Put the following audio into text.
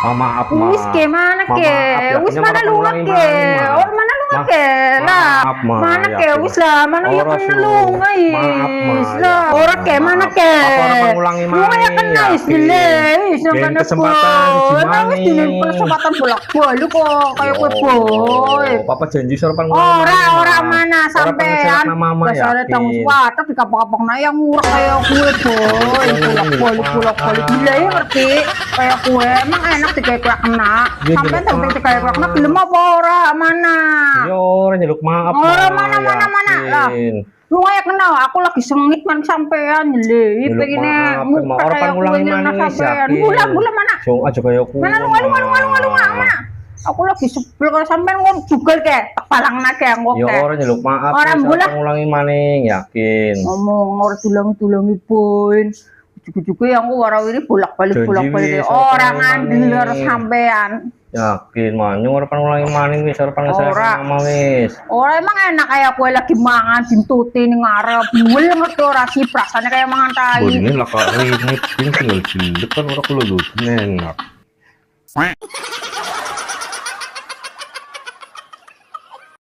Maaf, Wis ke mana ke? Wis mana lunga ke? Oh mana lunga ke? Lah, mana ke? Wis lah, mana ya kena lunga is lah. Ora ke mana ke? Lunga ya kena is dile, is nang kena kesempatan wis dile kesempatan bolak-balik kok kayak kowe boy. Papa janji suruh pengulangi. Ora mana sampean. Dasare tanggung suwata dikapok-kapokna yang murah kayak kowe boy. Bolak-balik gila ya ngerti kayak kowe emang enak digawe kena. Sampean tang digawe kena gelem apa ora mana? Yo ora nyeluk maaf. Ora mana lah. Lu kayak kenal aku lagi sengit man sampean nyele pengine muka kayak ngulangi sampean. Bulan mana? So aja kayak aku. Mana lu mana? Aku lagi sebel kalau sampean ngomong juga kayak tak palangna kayak ngok. Ya ora nyeluk maaf. Ora ngulangi maning yakin. Ngomong ora tulang-tulangi poin. Cukup-cukup yang aku warawiri bolak-balik. Orang ngandel harus sampean. Yakin manyung ora pengulangi maning wis ora sama wis. Ora emang enak kayak kowe lagi mangan dintuti ning ngarep. Buel ngerti ora sih rasane kayak mangan tai. Ini lah kok ini tinggal cilik kan ora kulo enak.